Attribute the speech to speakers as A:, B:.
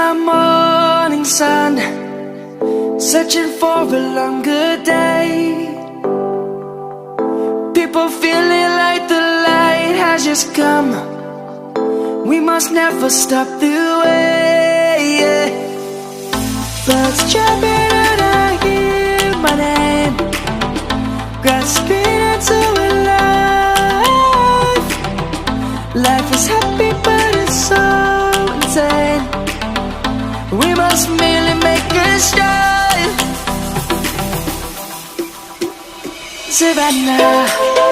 A: the morning sun, searching for a longer day. People feeling like the light has just come. We must never stop the way. Birds chirping and I hear my name, grasping into a life. Life is happy but it's so insane. We must merely make a start. Savannah,